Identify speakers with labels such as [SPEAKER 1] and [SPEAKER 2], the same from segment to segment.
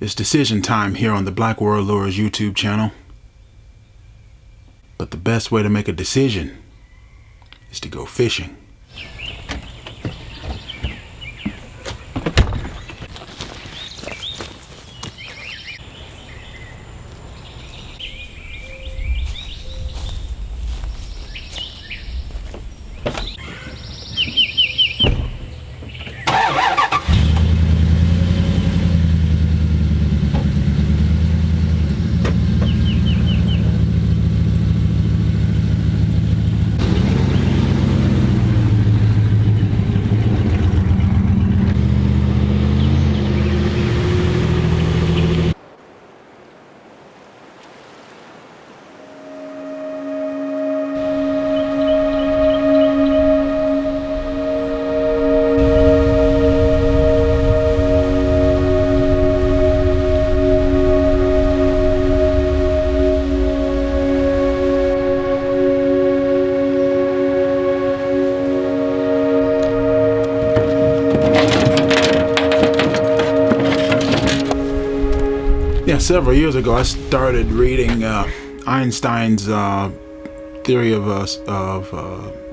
[SPEAKER 1] It's decision time here on the Black World Lures YouTube channel. But the best way to make a decision is to go fishing. Several years ago, I started reading Einstein's theory of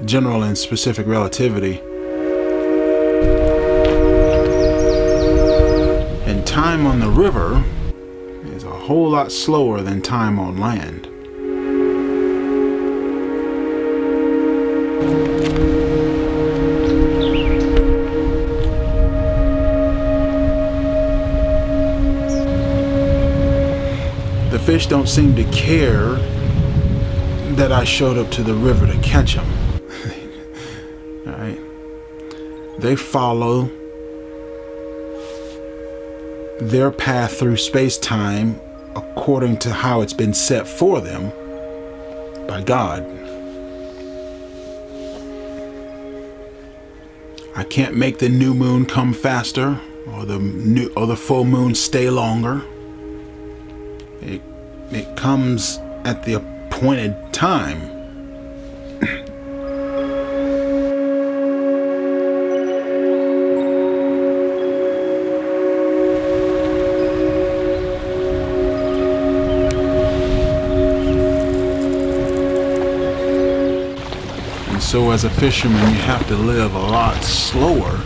[SPEAKER 1] general and specific relativity. And time on the river is a whole lot slower than time on land. The fish don't seem to care that I showed up to the river to catch them. All right. They follow their path through space-time according to how it's been set for them by God. I can't make the new moon come faster or the full moon stay longer. It comes at the appointed time. And so as a fisherman, you have to live a lot slower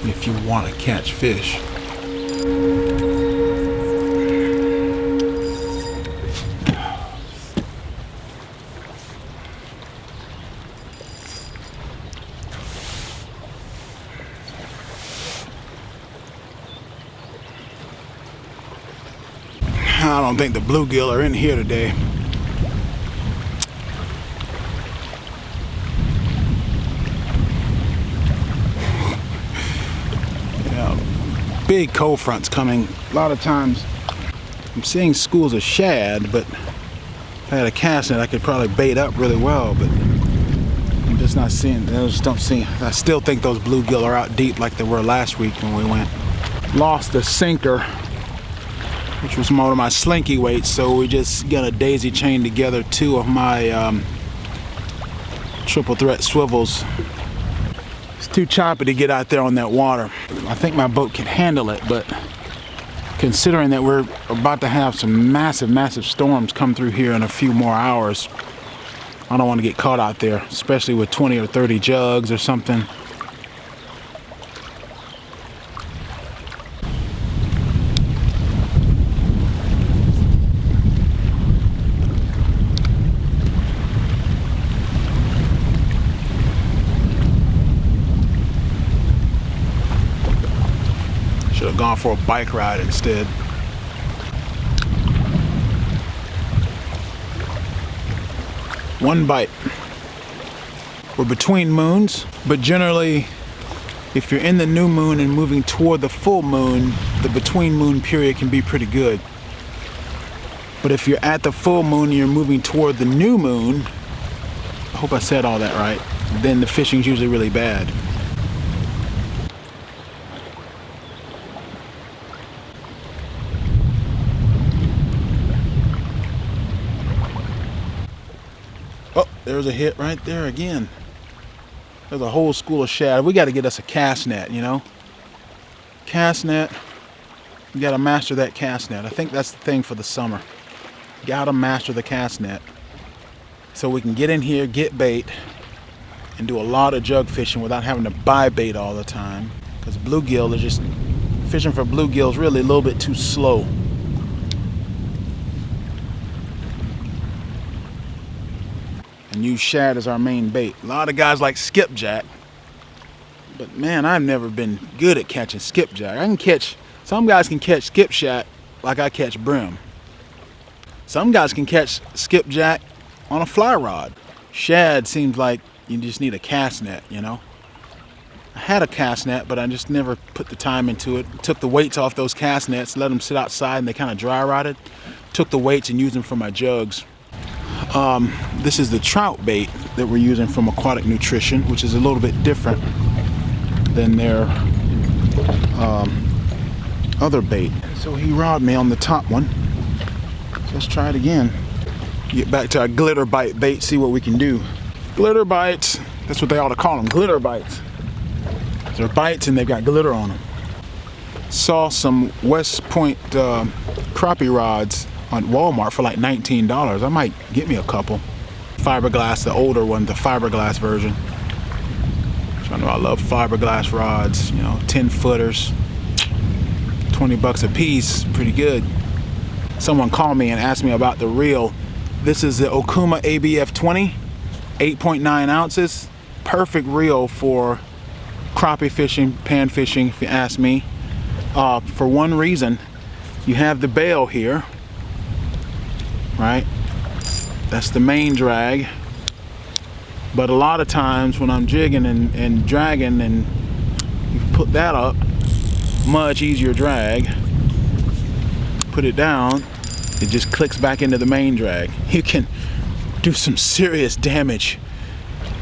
[SPEAKER 1] if you want to catch fish. I don't think the bluegill are in here today. Yeah, big cold fronts coming. A lot of times I'm seeing schools of shad, but if I had a cast net I could probably bait up really well, but I'm just not seeing, I just don't see. I still think those bluegill are out deep like they were last week when we went. Lost the sinker, which was more of my slinky weight, so we just got a daisy chain together two of my triple threat swivels. It's too choppy to get out there on that water. I think my boat can handle it, but considering that we're about to have some massive storms come through here in a few more hours, I don't want to get caught out there, especially with 20 or 30 jugs or something. Should have gone for a bike ride instead. One bite. We're between moons, but generally, if you're in the new moon and moving toward the full moon, the between moon period can be pretty good. But if you're at the full moon and you're moving toward the new moon, I hope I said all that right, then the fishing's usually really bad. Oh, there's a hit right there again. There's a whole school of shad. We got to get us a cast net, you know. Cast net, You gotta master that cast net. I think that's the thing for the summer. You gotta master the cast net. So we can get in here, get bait, and do a lot of jug fishing without having to buy bait all the time. Because bluegill is just, fishing for bluegill is really a little bit too slow. And use shad as our main bait. A lot of guys like skipjack. But man, I've never been good at catching skipjack. Some guys can catch skipjack like I catch brim. Some guys can catch skipjack on a fly rod. Shad seems like you just need a cast net, you know. I had a cast net, but I just never put the time into it. Took the weights off those cast nets, let them sit outside, and they kind of dry rotted. Took the weights and used them for my jugs. This is the trout bait that we're using from Aquatic Nutrition, which is a little bit different than their other bait. So he robbed me on the top one. So let's try it again. Get back to our glitter bite bait, see what we can do. Glitter bites, that's what they ought to call them, glitter bites. They're bites and they've got glitter on them. Saw some West Point crappie rods on Walmart for like $19. I might get me a couple. Fiberglass, the older one, the fiberglass version. I know I love fiberglass rods, you know, 10 footers, 20 bucks a piece, pretty good. Someone called me and asked me about the reel. This is the Okuma ABF 20, 8.9 ounces. Perfect reel for crappie fishing, pan fishing, if you ask me. For one reason, you have the bail here, right? That's the main drag. But a lot of times when I'm jigging and dragging and you put that up, much easier drag. Put it down, it just clicks back into the main drag. You can do some serious damage.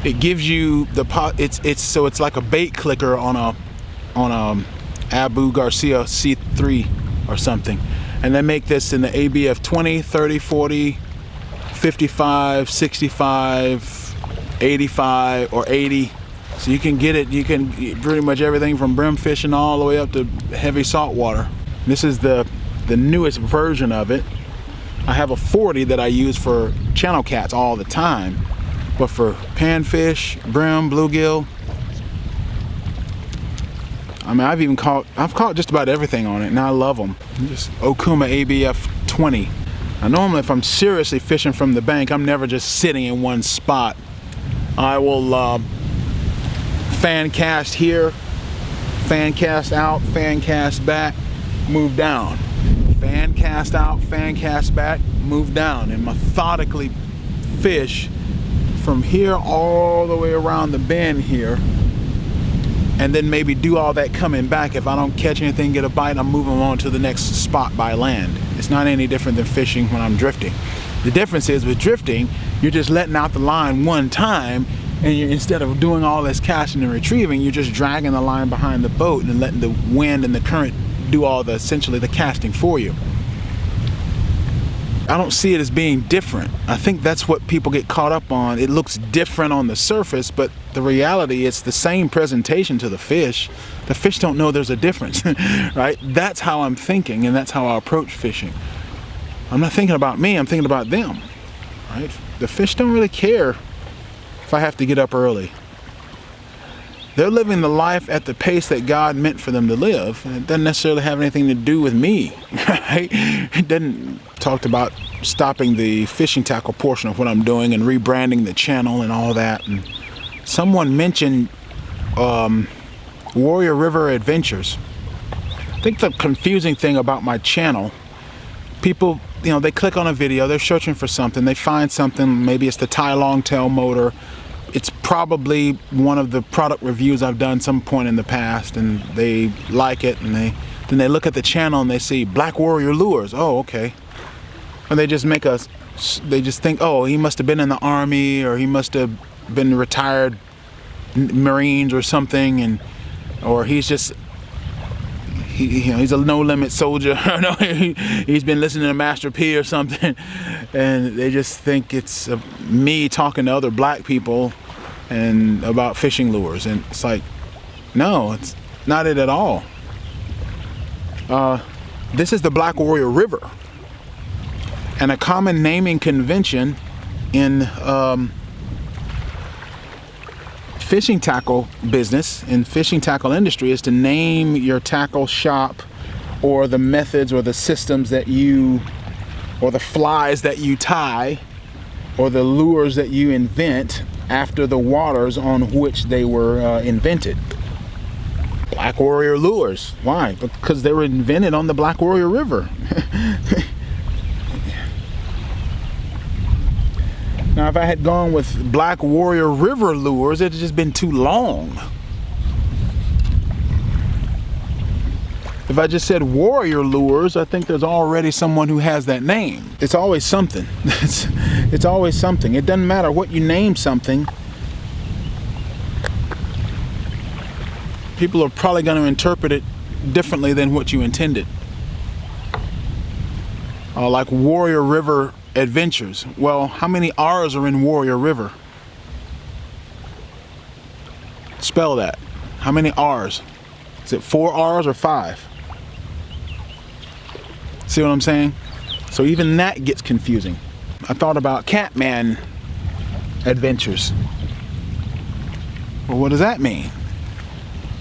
[SPEAKER 1] It gives you the it's like a bait clicker on a Abu Garcia C3 or something. And they make this in the ABF 20, 30, 40, 55, 65, 85 or 80. So you can get it, you can pretty much everything from brim fishing all the way up to heavy salt water. This is the newest version of it. I have a 40 that I use for channel cats all the time, but for panfish, brim, bluegill, I mean, I've caught just about everything on it, and I love them. Just Okuma ABF 20. Now, normally if I'm seriously fishing from the bank, I'm never just sitting in one spot. I will fan cast here, fan cast out, fan cast back, move down. Fan cast out, fan cast back, move down, and methodically fish from here all the way around the bend here, and then maybe do all that coming back. If I don't catch anything, get a bite, I'm moving on to the next spot by land. It's not any different than fishing when I'm drifting. The difference is with drifting, you're just letting out the line one time, and instead of doing all this casting and retrieving, you're just dragging the line behind the boat and letting the wind and the current do all the, essentially the casting for you. I don't see it as being different. I think that's what people get caught up on. It looks different on the surface, but the reality, it's the same presentation to the fish. The fish don't know there's a difference, right? That's how I'm thinking, and that's how I approach fishing. I'm not thinking about me, I'm thinking about them, right? The fish don't really care if I have to get up early. They're living the life at the pace that God meant for them to live. And it doesn't necessarily have anything to do with me, right? It doesn't talk about stopping the fishing tackle portion of what I'm doing and rebranding the channel and all that. And someone mentioned Warrior River Adventures. I think the confusing thing about my channel, people, you know, they click on a video, they're searching for something, they find something, maybe it's the tie longtail motor. It's probably one of the product reviews I've done some point in the past, and they like it, and then they look at the channel and they see Black Warrior Lures. Oh, okay. And they just think, oh, he must have been in the Army, or he must have been retired Marines or something, or he's just, he's a no-limit soldier. He's been listening to Master P or something, and they just think it's me talking to other black people and about fishing lures, and it's like, no, it's not it at all. This is the Black Warrior River. And a common naming convention in fishing tackle business, in fishing tackle industry, is to name your tackle shop or the methods or the systems that you, or the flies that you tie, or the lures that you invent after the waters on which they were invented. Black Warrior lures. Why? Because they were invented on the Black Warrior River. Now, if I had gone with Black Warrior River lures, it had just been too long. If I just said Warrior lures, I think there's already someone who has that name. It's always something. It's always something. It doesn't matter what you name something. People are probably going to interpret it differently than what you intended. Like Warrior River Adventures. Well, how many R's are in Warrior River? Spell that. How many R's? Is it 4 R's or 5? See what I'm saying? So even that gets confusing. I thought about Catman Adventures. Well, what does that mean?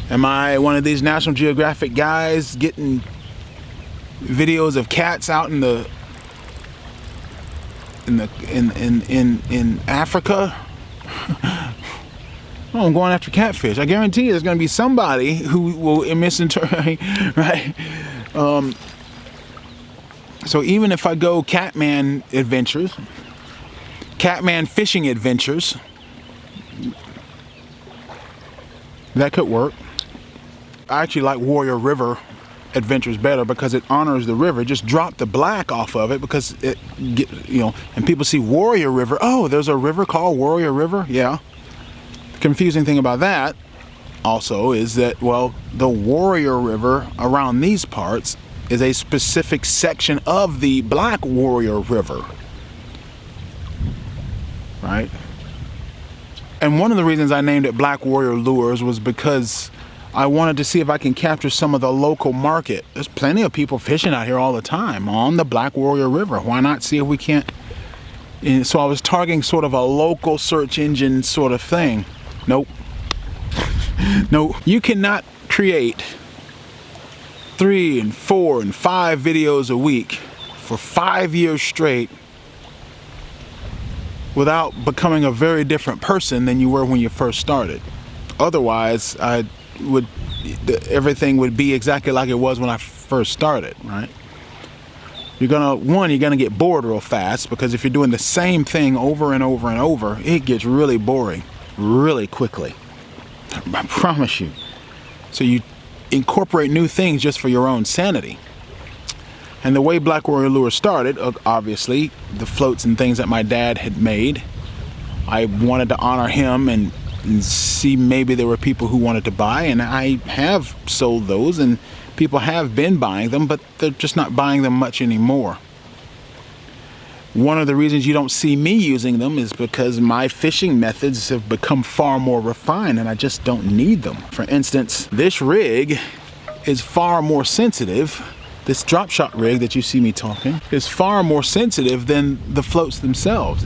[SPEAKER 1] Am I one of these National Geographic guys getting videos of cats out in Africa? Oh, I'm going after catfish. I guarantee you there's going to be somebody who will misinterpret, right? So even if I go Catman Adventures, Catman Fishing Adventures, that could work. I actually like Warrior River Adventures better because it honors the river. Just drop the black off of it because it, and people see Warrior River. Oh, there's a river called Warrior River? Yeah. The confusing thing about that also is that, well, the Warrior River around these parts is a specific section of the Black Warrior River, right? And one of the reasons I named it Black Warrior Lures was because I wanted to see if I can capture some of the local market. There's plenty of people fishing out here all the time on the Black Warrior River. Why not see if we can't? And so I was targeting sort of a local search engine sort of thing. Nope. No, you cannot create 3 and 4 and 5 videos a week for 5 years straight without becoming a very different person than you were when you first started. Otherwise, everything would be exactly like it was when I first started, right? You're gonna get bored real fast, because if you're doing the same thing over and over and over, it gets really boring really quickly. I promise you. So you incorporate new things just for your own sanity. And the way Black Warrior Lure started, obviously, the floats and things that my dad had made, I wanted to honor him and see maybe there were people who wanted to buy, and I have sold those and people have been buying them, but they're just not buying them much anymore. One of the reasons you don't see me using them is because my fishing methods have become far more refined and I just don't need them. For instance, this rig is far more sensitive. This drop shot rig that you see me talking is far more sensitive than the floats themselves.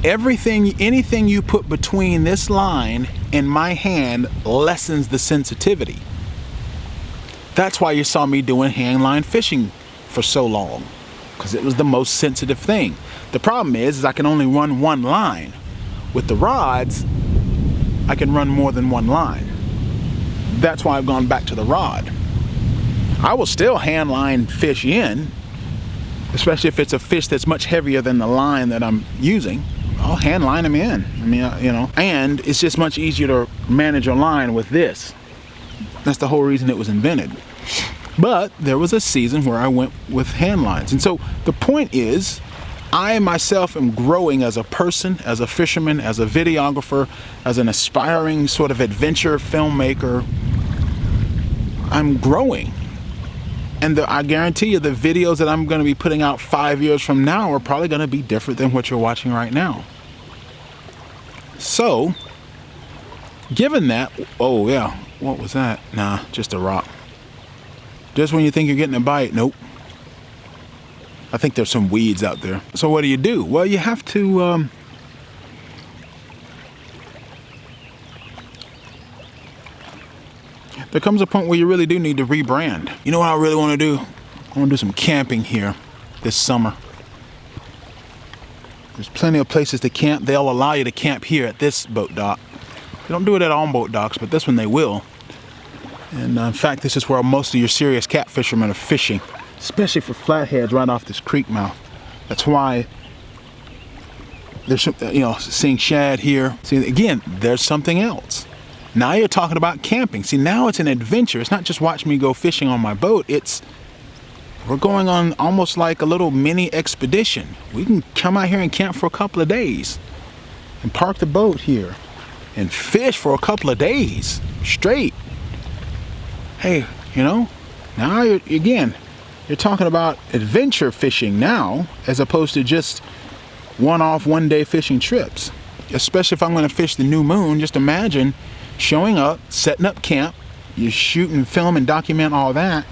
[SPEAKER 1] Anything you put between this line and my hand lessens the sensitivity. That's why you saw me doing hand line fishing for so long, because it was the most sensitive thing. The problem is I can only run one line. With the rods, I can run more than one line. That's why I've gone back to the rod. I will still hand line fish in, especially if it's a fish that's much heavier than the line that I'm using. I'll hand line them in. I mean, and it's just much easier to manage a line with this. That's the whole reason it was invented. But there was a season where I went with hand lines. And so the point is, I myself am growing as a person, as a fisherman, as a videographer, as an aspiring sort of adventure filmmaker. I'm growing. And I guarantee you the videos that I'm going to be putting out 5 years from now are probably going to be different than what you're watching right now. So, given that, oh yeah, what was that? Nah, just a rock. Just when you think you're getting a bite, nope. I think there's some weeds out there. So what do? Well, you have to there comes a point where you really do need to rebrand. You know what I really want to do? I want to do some camping here this summer. There's plenty of places to camp. They'll allow you to camp here at this boat dock. They don't do it at all boat docks, but this one they will. And in fact, this is where most of your serious cat fishermen are fishing, especially for flatheads right off this creek mouth. That's why there's some, seeing shad here. See, again, there's something else. Now you're talking about camping. See, now it's an adventure. It's not just watch me go fishing on my boat. We're going on almost like a little mini expedition. We can come out here and camp for a couple of days and park the boat here and fish for a couple of days straight. Hey, now you're talking about adventure fishing now, as opposed to just one-off, one-day fishing trips. Especially if I'm going to fish the new moon, just imagine showing up, setting up camp, you shoot and film and document all that,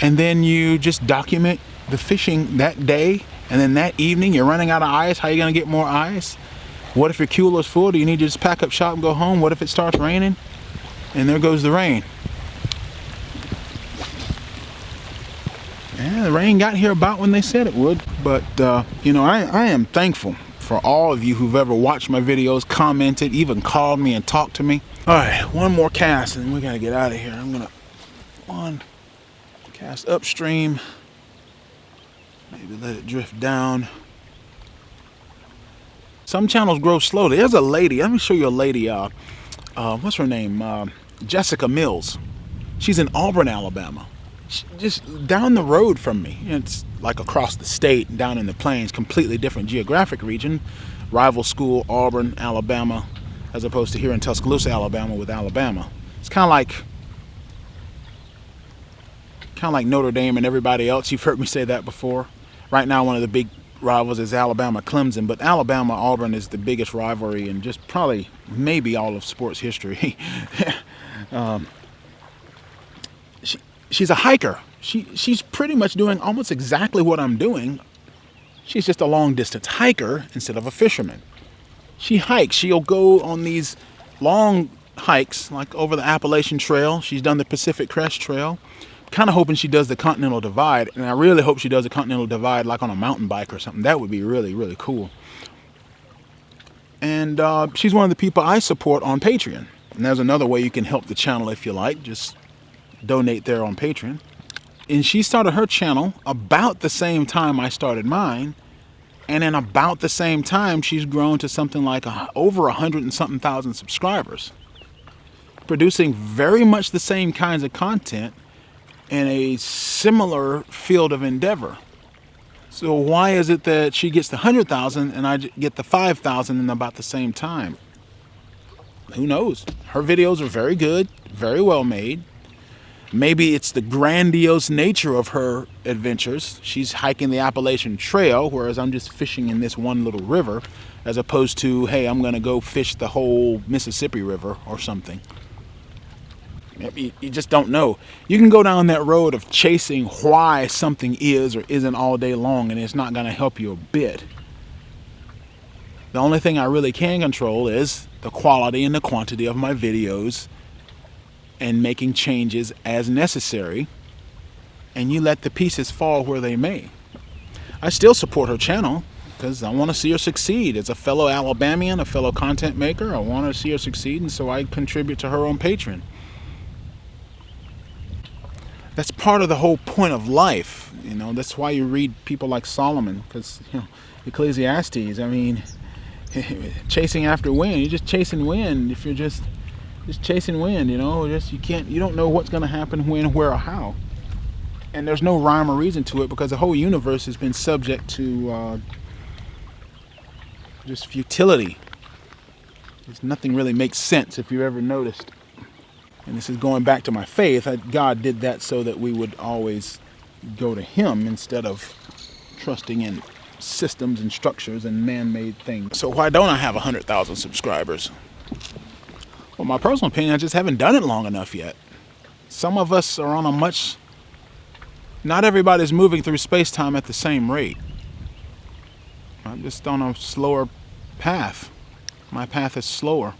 [SPEAKER 1] and then you just document the fishing that day, and then that evening you're running out of ice. How are you going to get more ice? What if your cooler's full? Do you need to just pack up shop and go home? What if it starts raining? And there goes the rain. Yeah, the rain got here about when they said it would. But, I am thankful for all of you who've ever watched my videos, commented, even called me and talked to me. All right, one more cast and we got to get out of here. I'm going to cast upstream. Maybe let it drift down. Some channels grow slowly. There's a lady. Let me show you a lady. What's her name? Jessica Mills. She's in Auburn, Alabama. Just down the road from me. It's like across the state, down in the plains, completely different geographic region. Rival school, Auburn, Alabama, as opposed to here in Tuscaloosa, Alabama with Alabama. It's kind of like Notre Dame and everybody else. You've heard me say that before. Right now, one of the big rivals is Alabama Clemson, but Alabama Auburn is the biggest rivalry in just probably maybe all of sports history. She's a hiker. She's pretty much doing almost exactly what I'm doing. She's just a long distance hiker instead of a fisherman. She hikes. She'll go on these long hikes like over the Appalachian Trail. She's done the Pacific Crest Trail. Kind of hoping she does the Continental Divide, and I really hope she does the Continental Divide like on a mountain bike or something. That would be really, really cool. And she's one of the people I support on Patreon. And there's another way you can help the channel if you like. Just donate there on Patreon. And she started her channel about the same time I started mine, and in about the same time she's grown to something like over 100 and something thousand subscribers, producing very much the same kinds of content in a similar field of endeavor. So why is it that she gets the 100,000 and I get the 5,000 in about the same time? Who knows? Her videos are very good, very well made. Maybe it's the grandiose nature of her adventures. She's hiking the Appalachian Trail, whereas I'm just fishing in this one little river, as opposed to, hey, I'm going to go fish the whole Mississippi River or something. You just don't know. You can go down that road of chasing why something is or isn't all day long, and it's not going to help you a bit. The only thing I really can control is the quality and the quantity of my videos, and making changes as necessary, and you let the pieces fall where they may. I still support her channel because I want to see her succeed. As a fellow Alabamian, a fellow content maker, I want to see her succeed, and so I contribute to her on Patreon. That's part of the whole point of life. That's why you read people like Solomon, because Ecclesiastes, chasing after wind. You're just chasing wind if you're just chasing wind, you don't know what's going to happen, when, where, or how. And there's no rhyme or reason to it, because the whole universe has been subject to just futility. Nothing really makes sense, if you've ever noticed. And this is going back to my faith. God did that so that we would always go to Him instead of trusting in systems and structures and man-made things. So why don't I have 100,000 subscribers? Well, my personal opinion, I just haven't done it long enough yet. Some of us are on a much Not everybody's moving through space-time at the same rate. I'm just on a slower path. My path is slower.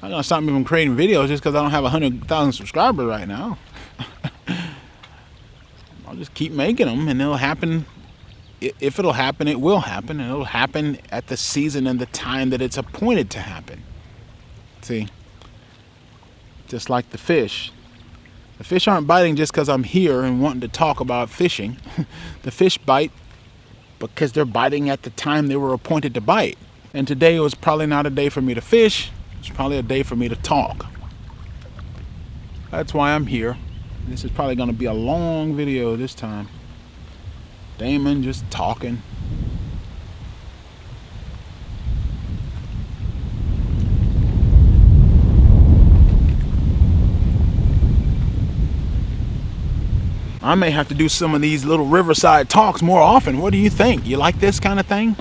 [SPEAKER 1] I'm gonna stop me from creating videos just because I don't have 100,000 subscribers right now. I'll just keep making them, and it'll happen. If it'll happen, it will happen, and it'll happen at the season and the time that it's appointed to happen. See, just like the fish. The fish aren't biting just because I'm here and wanting to talk about fishing. The fish bite because they're biting at the time they were appointed to bite. And today was probably not a day for me to fish. It's probably a day for me to talk. That's why I'm here. This is probably going to be a long video this time. Damon just talking. I may have to do some of these little riverside talks more often. What do you think? You like this kind of thing?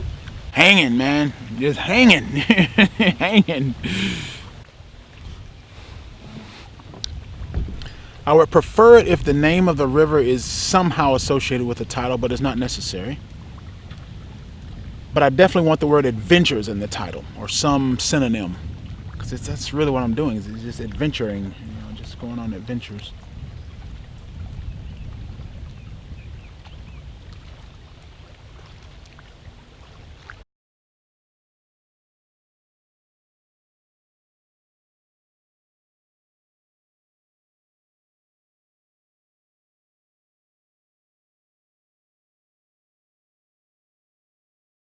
[SPEAKER 1] Hanging, man. Just hanging. Hanging. I would prefer it if the name of the river is somehow associated with the title, but it's not necessary. But I definitely want the word adventures in the title, or some synonym. Because that's really what I'm doing, is just adventuring, just going on adventures.